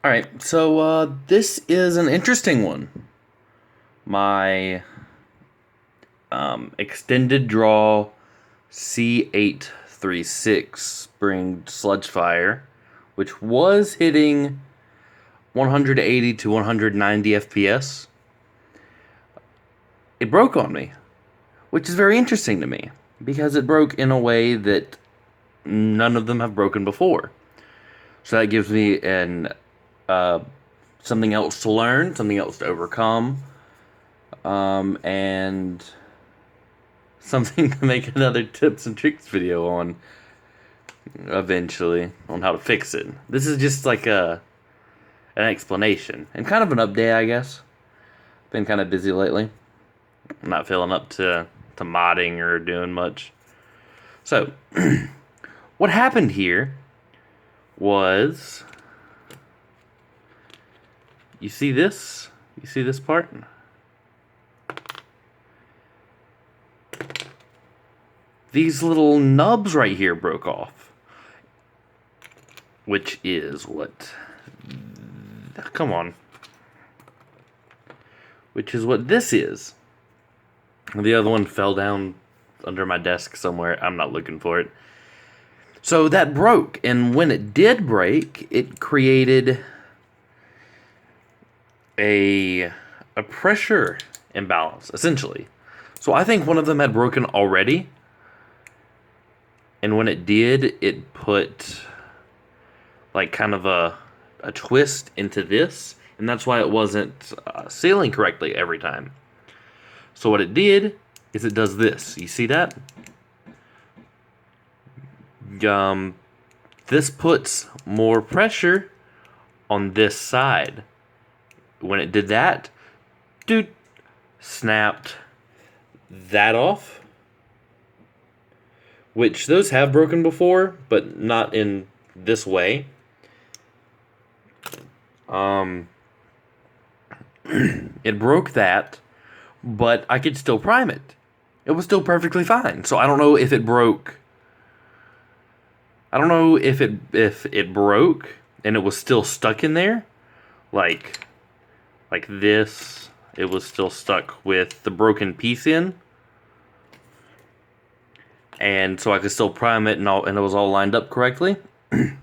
Alright, so this is an interesting one. My extended draw C836 spring Sledgefire, which was hitting 180 to 190 FPS. It broke on me, which is very interesting to me, because it broke in a way that none of them have broken before. So that gives me an something else to learn, something else to overcome, and something to make another tips and tricks video on eventually on how to fix it. This is just like an explanation and kind of an update, I guess. Been kind of busy lately. I'm not feeling up to modding or doing much. So, what happened here was, you see this? You see this part? These little nubs right here broke off. Which is what... Come on. Which is what this is. The other one fell down under my desk somewhere. I'm not looking for it. So that broke, and when it did break, it created a pressure imbalance, essentially. So I think one of them had broken already, and when it did, it put like kind of a twist into this, and that's why it wasn't sealing correctly every time. So what it did is it does this. You see that? This puts more pressure on this side. When it did that, dude, snapped that off. Which those have broken before, but not in this way. It broke that, but I could still prime it. It was still perfectly fine. So I don't know if it broke. I don't know if it broke and it was still stuck in there, like this. It was still stuck with the broken piece in, and so I could still prime it, and it was all lined up correctly. And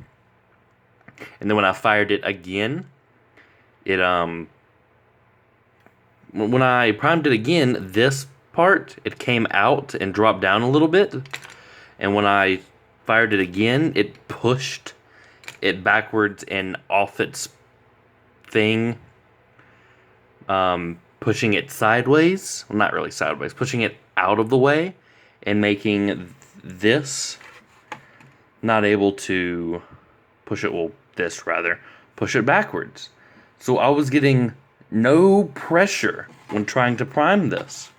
then when I fired it again, it when I primed it again, this part, it came out and dropped down a little bit, and when I fired it again, it pushed it backwards and off its thing, pushing it sideways. Well, not really sideways, pushing it out of the way and making this not able to push it, well, this rather, push it backwards. So I was getting no pressure when trying to prime this.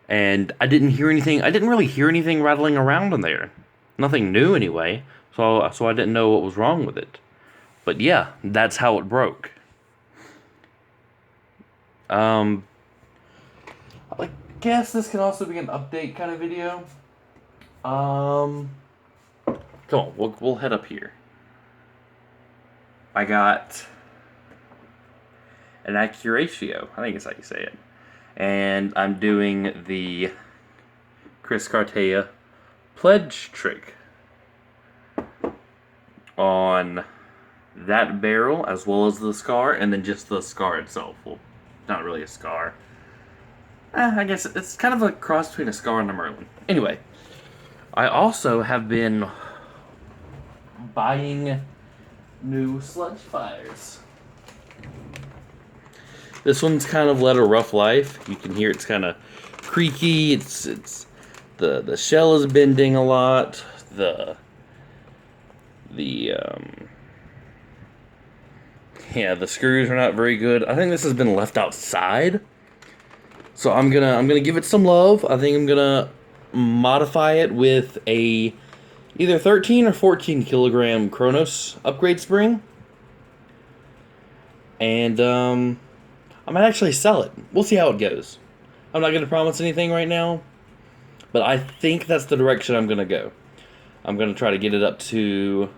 And I didn't really hear anything rattling around in there. Nothing new anyway, so I didn't know what was wrong with it. But yeah, that's how it broke. I guess this can also be an update kind of video. Come on, we'll head up here. I got an accuratio, I think it's how you say it. And I'm doing the Chris Cartea pledge trick on that barrel as well as the scar, and then just the scar itself. Well, not really a scar. I guess it's kind of a cross between a scar and a Merlin. Anyway, I also have been buying new Sledgefires. This one's kind of led a rough life. You can hear it's kind of creaky. It's the shell is bending a lot. The screws are not very good. I think this has been left outside. So I'm gonna give it some love. I think I'm gonna modify it with a either 13 or 14 kilogram Kronos upgrade spring. And I might actually sell it. We'll see how it goes. I'm not going to promise anything right now, but I think that's the direction I'm going to go. I'm going to try to get it up to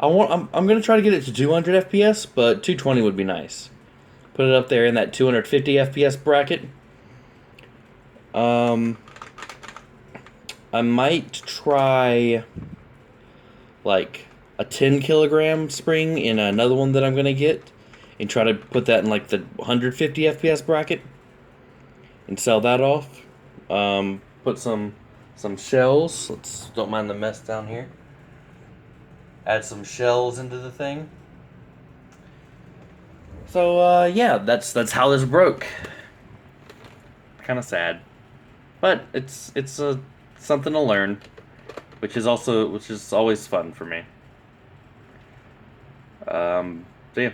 I'm gonna try to get it to 200 FPS, but 220 would be nice. Put it up there in that 250 FPS bracket. Um, I might try like a 10 kilogram spring in another one that I'm gonna get, and try to put that in like the 150 FPS bracket, and sell that off. Put some shells. Let's don't mind the mess down here. Add some shells into the thing. So yeah, that's how this broke. Kind of sad, but it's a something to learn, which is always fun for me. So yeah.